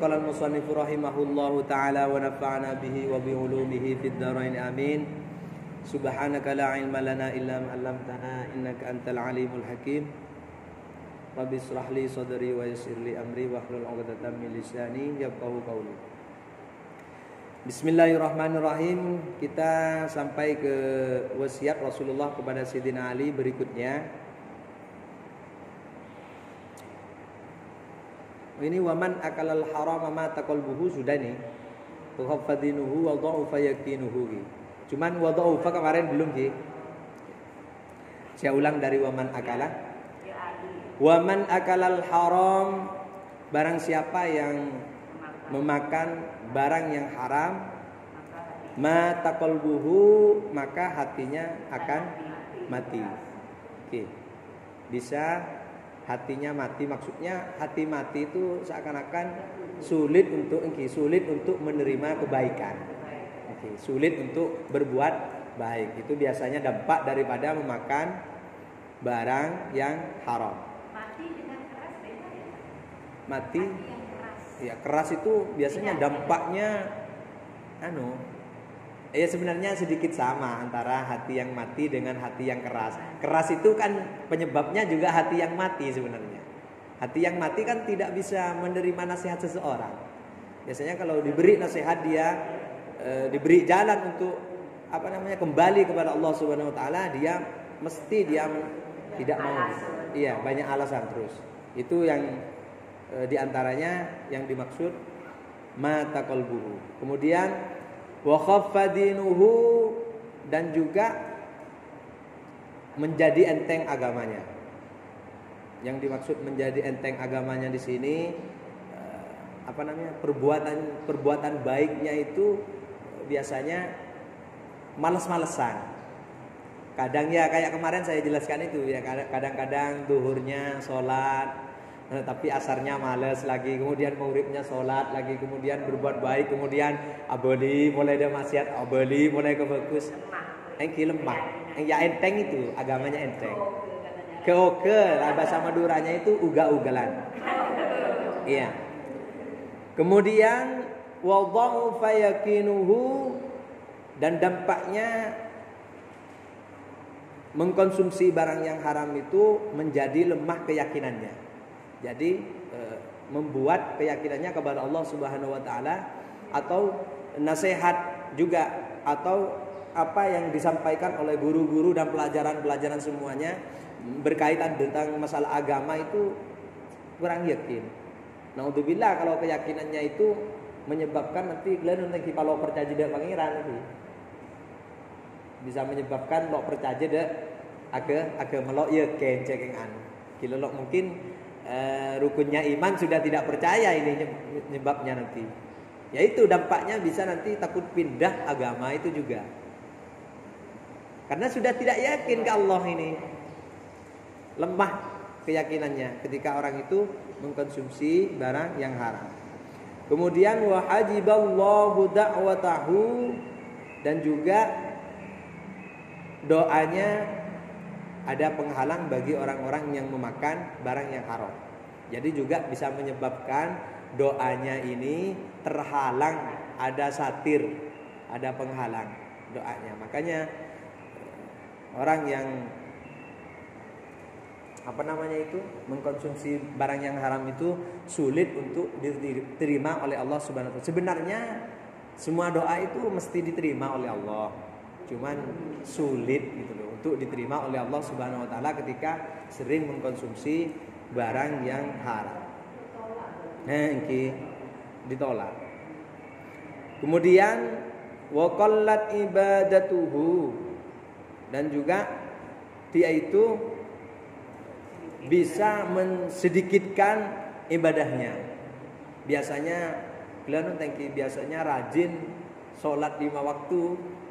Qala al-musannif rahimahullahu ta'ala wa nafa'ana bihi wa bi ulumihi fid dharain amin. Subhanaka la ilma lana illa ma 'allamtana innaka antal alimul hakim. Rabbi shrah li sadri wa yassir li amri wa hlul 'uqdatam min lisani yafqahu qawli. Bismillahirrahmanirrahim. Kita sampai ke wasiat Rasulullah kepada Sayyidina Ali berikutnya. Ini waman akalal haram ma taqalbuhu sudah nih. Tuhaffadinuhu wa dha'ufa yaqinuhu. Cuman wa dha'ufa kemarin belum sih. Saya ulang dari waman akala. Waman akalal haram, barang siapa yang memakan barang yang haram, ma taqalbuhu, maka hatinya akan mati. Oke. Bisa hatinya mati, maksudnya hati mati itu seakan-akan sulit untuk menerima kebaikan. Oke, sulit untuk berbuat baik. Itu biasanya dampak daripada memakan barang yang haram. Mati dengan keras beda ya? Mati yang keras. Ya, keras itu biasanya dampaknya sebenarnya sedikit sama antara hati yang mati dengan hati yang keras. Keras itu kan penyebabnya juga hati yang mati sebenarnya. Hati yang mati kan tidak bisa menerima nasihat seseorang. Biasanya kalau diberi nasihat dia diberi jalan untuk kembali kepada Allah Subhanahu wa taala, dia tidak mau. Iya, banyak alasan terus. Itu yang diantaranya yang dimaksud mata qalbuhu. Kemudian wa khaffadinuhu, dan juga menjadi enteng agamanya. Yang dimaksud menjadi enteng agamanya di sini perbuatan baiknya itu biasanya malas-malesan. Kadang ya kayak kemarin saya jelaskan itu ya, kadang-kadang duhurnya sholat, tapi asarnya malas lagi, kemudian maghribnya sholat lagi, kemudian berbuat baik, kemudian abeli mulai ada maksiat, abeli mulai ke bagus, lemah, ya enteng itu agamanya enteng. Keoke lah bahasa Maduranya itu uga-ugalan. Iya. Kemudian wadhahu fayakinuhu, dan dampaknya mengkonsumsi barang yang haram itu menjadi lemah keyakinannya. Jadi membuat keyakinannya kepada Allah Subhanahu wa taala, atau nasihat juga, atau apa yang disampaikan oleh guru-guru dan pelajaran-pelajaran semuanya berkaitan tentang masalah agama itu kurang yakin. Naudzubillah kalau keyakinannya itu menyebabkan nanti kalau percaya dengan pangeran itu bisa menyebabkan lo percaya deh agak melok yakin cekengan. Kilo lo mungkin rukunnya iman sudah tidak percaya, ini nyebabnya nanti. Yaitu dampaknya bisa nanti takut pindah agama itu juga. Karena sudah tidak yakin ke Allah ini. Lemah keyakinannya ketika orang itu mengkonsumsi barang yang haram. Kemudian wa hajiballahu da'watahu, dan juga doanya ada penghalang bagi orang-orang yang memakan barang yang haram. Jadi juga bisa menyebabkan doanya ini terhalang, ada satir, ada penghalang doanya. Makanya orang yang mengkonsumsi barang yang haram itu sulit untuk diterima oleh Allah Subhanahu wa taala. Sebenarnya semua doa itu mesti diterima oleh Allah. Cuman sulit gitu loh untuk diterima oleh Allah Subhanahu wa taala ketika sering mengkonsumsi barang yang haram. Ditolak. Kemudian wa qallat ibadatuhu, dan juga dia itu bisa mensedikitkan ibadahnya. Biasanya biasanya rajin sholat 5 waktu.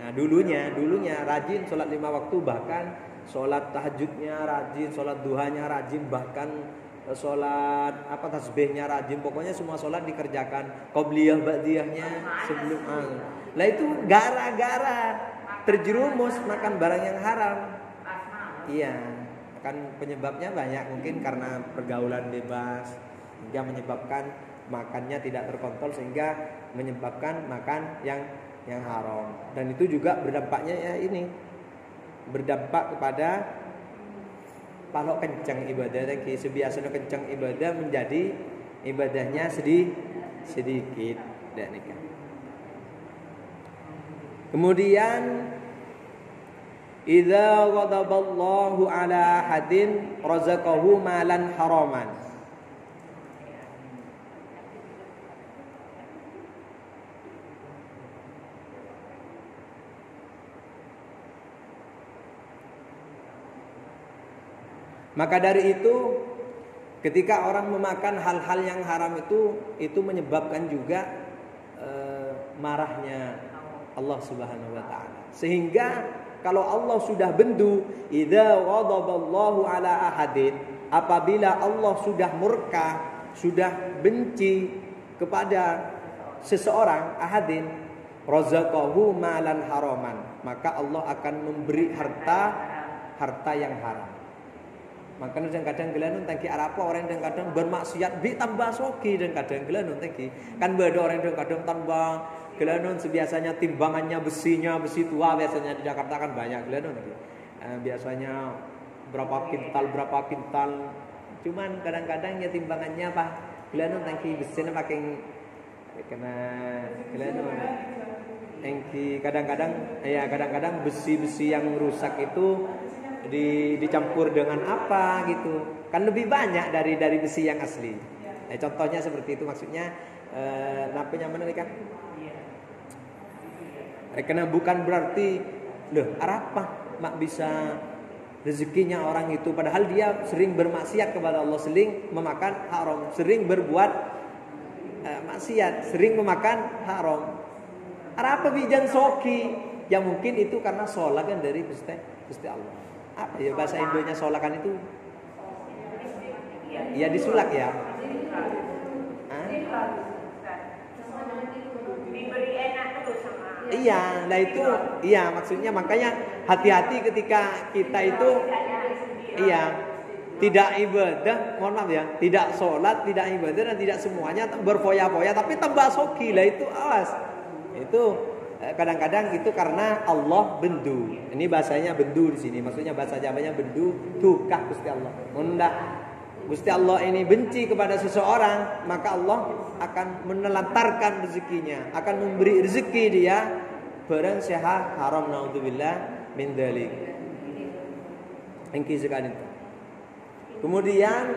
Nah dulunya rajin sholat 5 waktu, bahkan sholat tahajudnya rajin, sholat duhanya rajin, bahkan sholat tasbihnya rajin. Pokoknya semua sholat dikerjakan, qobliyah ba'diyahnya sebelum. Lah itu gara-gara terjerumus makan barang yang haram. Iya, kan penyebabnya banyak, mungkin karena pergaulan bebas, yang menyebabkan makannya tidak terkontrol sehingga menyebabkan makan yang haram. Dan itu juga berdampaknya ya ini, berdampak kepada kalau kencang ibadah lagi, sebiasanya kencang ibadah menjadi ibadahnya sedikit dan nikah. Kemudian idza ghadaballahu ala hadin razaqahu malan haraman. Maka dari itu ketika orang memakan hal-hal yang haram itu menyebabkan juga marahnya Allah Subhanahu wa taala. Sehingga kalau Allah sudah bendu, idza ghadaballahu ala ahadin, apabila Allah sudah murka, sudah benci kepada seseorang, ahadin, razaqahu malan haraman, maka Allah akan memberi harta yang haram. Makanya kadang-kadang gelanun tangki apa orang yang kadang bermaksiat bi tambah soki dan kadang gelanun tangki kan beda orang yang kadang tambah gelanun sebiasanya timbangannya besi tua biasanya di Jakarta kan banyak gelanun tangki biasanya berapa kintal cuman kadang-kadang ya timbangannya apa gelanun tangki besinya pakai kena gelanun tangki kadang-kadang besi yang rusak itu dicampur dengan apa gitu kan lebih banyak dari besi yang asli. Contohnya seperti itu maksudnya namanya mana nih kan? Karena bukan berarti apa mak bisa rezekinya orang itu padahal dia sering bermaksiat kepada Allah, sering memakan haram, sering berbuat maksiat, sering memakan haram. Apa bijan soki yang mungkin itu karena sholat kan dari Gusti Allah. Apa ya bahasa Indonya solakan itu? Ya disulak ya. Diberi enak terus sama. Iya, nah itu iya maksudnya makanya hati-hati ketika kita itu tidak ibadah, mohon maaf ya, tidak sholat, tidak ibadah dan tidak semuanya berfoya-foya tapi tambah soki lah itu awas. Itu kadang-kadang itu karena Allah bendu. Ini bahasanya bendu di sini. Maksudnya bahasa Jawanya bendu, tukah Gusti Allah. Munda Gusti Allah ini benci kepada seseorang, maka Allah akan menelantarkan rezekinya, akan memberi rezeki dia barang sehat haram naudzubillah min dzalik. Engki sekali. Kemudian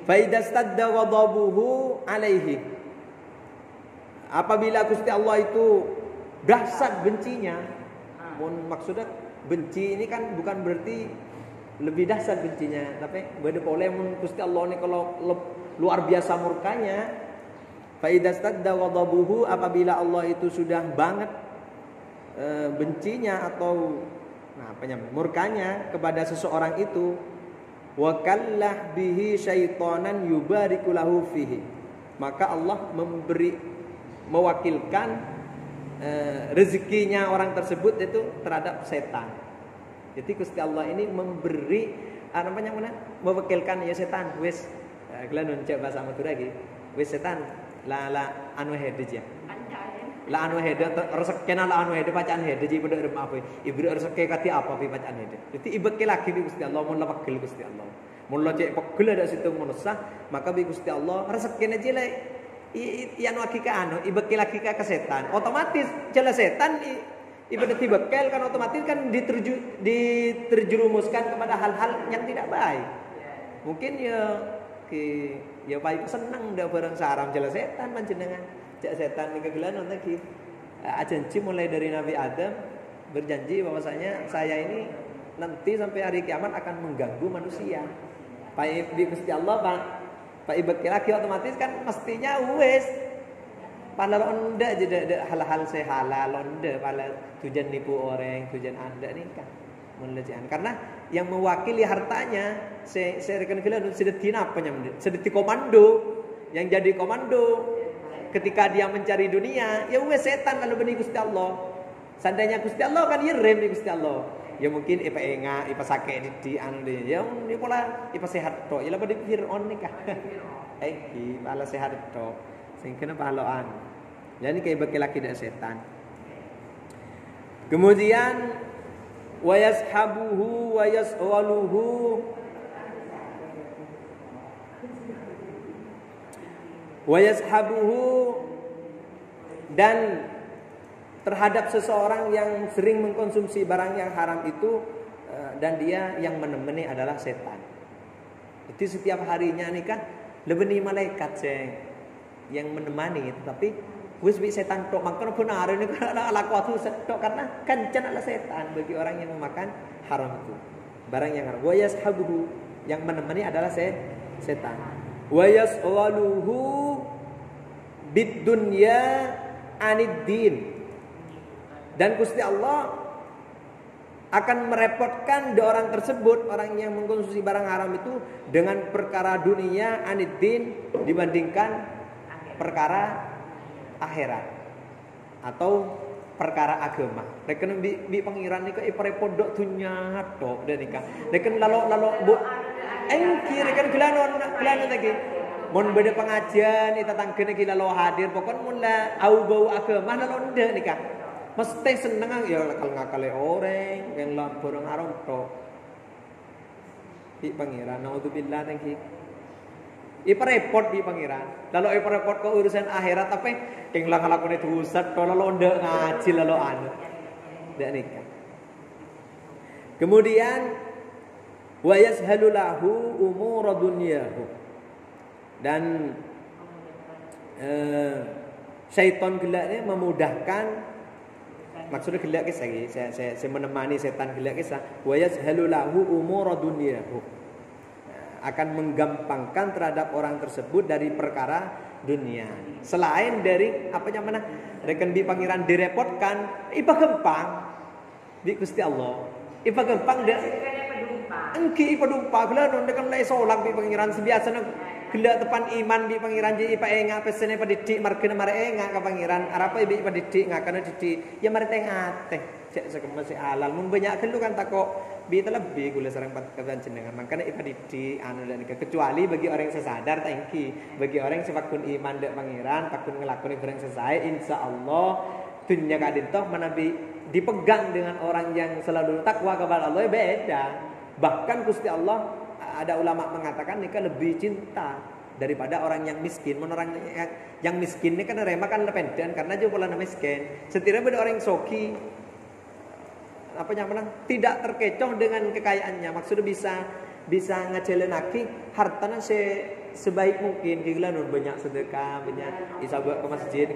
fa idastadda ghadabuhu alaihi. Apabila Gusti Allah itu dahsyat bencinya, maksudnya benci ini kan bukan berarti lebih dahsyat bencinya, tapi beda boleh Gusti Allah ini kalau luar biasa murkanya. Fa idastadda ghadabuhu, apabila Allah itu sudah banget bencinya atau murkanya kepada seseorang itu, wa kallah bihi syaitanan yubariku lahu fihi, maka Allah mewakilkan rezekinya orang tersebut itu terhadap setan. Jadi Gusti Allah ini memberi mewakilkan ya setan wis gelanun cek bahasa Madura iki wis setan la anu hede ya la anu hede rezekina la anu hede bacaan hede ji pada rem apa ibu rezeki kati apa pi bacaan hede. Jadi ibeke lagi bi Gusti Allah mun lapagel Gusti Allah mun lo cek pegel ada situ manusia maka bi Gusti Allah rezekine jelek iyan wakika ibeki lagi ke setan, otomatis jelas setan ibadah tibekel kan otomatis kan diterjerumuskan kepada hal-hal yang tidak baik. Mungkin ya baik senang dah barang saram jelas setan panjenengan. Cak setan ning kegelanan lagi. Janji mulai dari Nabi Adam berjanji bahwasanya saya ini nanti sampai hari kiamat akan mengganggu manusia. Pak Gusti Allah Pak ibeki lagi otomatis kan mestinya wes pada londa jadi hal-hal sehalal londa pada tujuan nipu orang tujuan anda nih kan menlejahan karena yang mewakili hartanya saya rekan kalian sudah tinapanya sudah komando yang jadi komando ketika dia mencari dunia ya wes setan lalu benih Gusti Allah seandainya Gusti Allah kan irem di Gusti Allah Ya mungkin ipa enga, ipa sakit di anu dia. Ya ni pula ipa sehat tok. Ya pada Fir'aun ni kah. Pala sehat tok. Sing kena pahalaan. Jadi kayak bagi laki dan setan. Kemudian wa yashabuhu wa yas'aluhu wa yashabuhu, dan terhadap seseorang yang sering mengkonsumsi barang yang haram itu dan dia yang menemani adalah setan. Itu setiap harinya nih kan lebih malaikat yang menemani, tapi wis bi setan tok mangkon benar ini karena laku atu setok karena kancan adalah setan bagi orang yang memakan haram itu. Barang yang haram. Wa yashabuhu, yang menemani adalah setan. Wa yas'aluhu bid dunya anid din. Dan Gusti Allah akan merepotkan orang tersebut, orang yang mengkonsumsi barang haram itu dengan perkara dunia aniddin dibandingkan perkara akhirat atau perkara agama. Mereka bi pangeran ni ke repot dok dunia tok dan nikah. Mereka lalu bu engki mereka gelanon lagi. Mon beda pengajian ita tangkene ki lalu hadir pokon mun la au bau agama lalu ndak nikah. Mesti seneng ya kalau ngakale orang yang lawan borong haram tok. Bi pangeran naudzubillah tangki. Ipa repot bi pangeran. Lalu ipa repot ke urusan akhirat tapi yang lakone dosa to lalu ndak ngaji lalu anu. Ndak nikah. Kemudian wa yashalu lahu umur dunyahu. Dan syaitan gelaknya memudahkan, maksudnya gelak kisah saya menemani setan gelak kisah wa yashalu lahu umur dunyahu, akan menggampangkan terhadap orang tersebut dari perkara dunia. Selain dari apa yang mana rekan di pangeran direpotkan, ipa gampang di Gusti Allah. Ipa gampang dia engki ipa dumpa gela non dekan lai solak di pangeran sebiasana gela tepan iman di pangeran ji ipa enga pesene pa didik markene mare enga ka pangeran arapa ipa didik ngakana didik ya mare tengate cek sekema si alal mun banyak gelu kan takok bi terlebih gula sareng patan jenengan makanya ipa didik anu dan kecuali bagi orang yang sesadar tangki bagi orang yang sifakun iman dek pangeran pakun ngelakoni bareng sesae insyaallah dunya kadin toh menabi dipegang dengan orang yang selalu takwa kepada Allah beda. Bahkan Gusti Allah ada ulama mengatakan nikah lebih cinta daripada orang yang miskin. Orang yang miskin ini kan rema kan pendek karena dia pola miskin. Setidaknya pada orang yang soki apa namanya tidak terkecoh dengan kekayaannya. Maksudnya bisa ngajalanaki hartanya sebaik mungkin. Gila non banyak sedekah, banyak isabak ke masjid,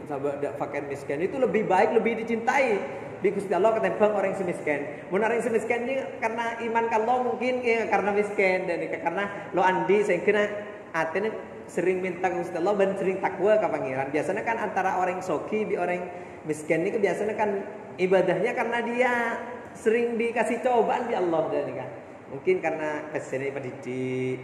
isabak dak fakir miskin itu lebih baik, lebih dicintai di Gusti Allah ketimbang orang yang semiskin. Mun orang yang semiskin ini karena iman kalau mungkin ya, karena miskin dan karena lo andi saya kira atene sering minta ke Gusti Allah dan sering takwa ke pangeran. Biasanya kan antara orang yang soki di orang yang miskin ini biasanya kan ibadahnya karena dia sering dikasih cobaan di Allah dan kan. Mungkin karena kesini pendidik,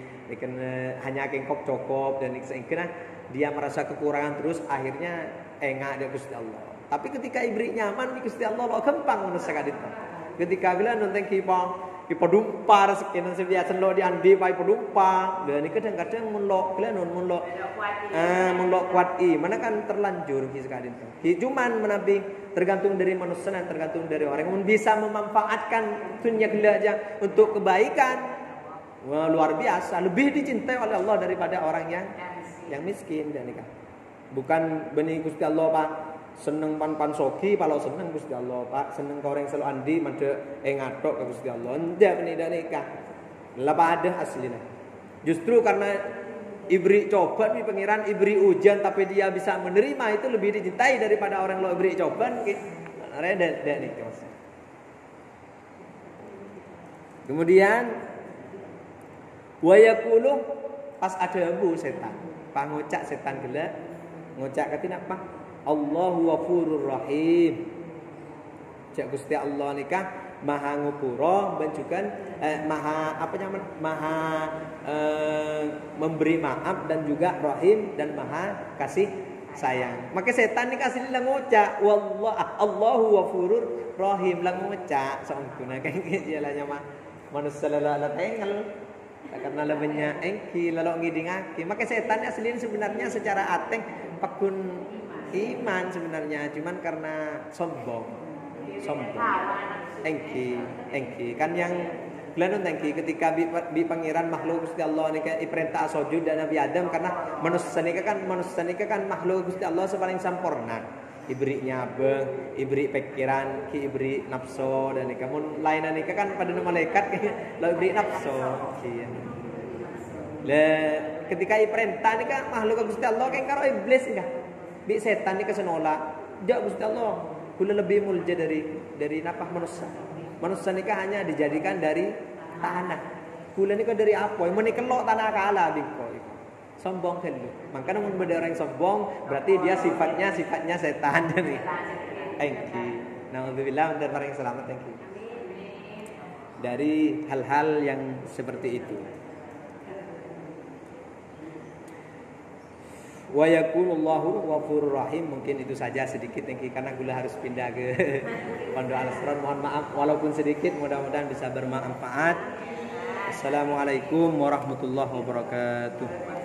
hanya kengkop cokop dan saya dia merasa kekurangan terus akhirnya enggak dia Gusti Allah. Tapi ketika ibri nyaman di Gusti Allah lo gampang menurut saya kadit. Ketika bila nonton kipa dumpar sekian sebiasa lo diandi pai pedumpa. Dan ini kadang-kadang munlo bila munlo kuat mana kan terlanjur ki sekadin. Cuman menabi tergantung dari manusia dan tergantung dari orang yang bisa memanfaatkan dunia gila aja untuk kebaikan. Wah, luar biasa, lebih dicintai oleh Allah daripada orang yang miskin dan nikah. Bukan benih Gusti Allah Pak. Seneng pan soki kalau seneng Gusti Allah Pak, seneng kau orang selalu andi made ngatok ke Gusti Allah ndak penida nikah lapa ada aslinya. Justru karena ibri coba nih pangeran ibri ujian tapi dia bisa menerima itu lebih dicintai daripada orang lo ibri coba reda nikah. Kemudian wa yaqulu pas ada bu setan pangocak setan gila ngocak katin apa Allahu Ghafurur Rahim. Cak Gusti Allah nikah Maha ngapura dan juga Maha apa namanya? Maha memberi maaf dan juga Rahim dan Maha kasih sayang. Maka setan ni kasih lang ngucap Allahu Ghafurur Rahim lang ngucap sangkuna kan jalannya mah manusia lala tengel karena lebihnya engki lalu ngidingaki. Maka setan aslinya sebenarnya secara ateng pakun iman sebenarnya, cuman karena sombong. Engki kan yang Glenun tangki ketika bi pangeran makhluk Gusti Allah ni kan perintah sujud dan Nabi Adam karena manusia ni kan makhluk Gusti Allah sepaling sempurna. Ibri nyabeng, ibri pikiran, ki ibri nafsu dan ni kamu lainan ni kan pada malaikat lo ibri nafsu. Le ketika perintah ni kan makhluk Gusti Allah kan karo iblis enggak. Bi setan ni kesenolak. Jak Gusti Allah kula lebih mulia dari napah manusia. Manusia nikah hanya dijadikan dari tanah. Kula nikah dari apa? Yang menikelok tanah kalah bingko. Sombong kan lu. Makanya mun ada orang sombong berarti dia sifatnya setan jadi. Engki. Nauzubillah dan orang selamat engki. Dari hal-hal yang seperti itu. Wa yakunullahu ghafurur rahim. Mungkin itu saja sedikit engki karena gula harus pindah ke Pondok Al-Asrar. Mohon maaf walaupun sedikit, mudah-mudahan bisa bermanfaat. Assalamualaikum warahmatullahi wabarakatuh.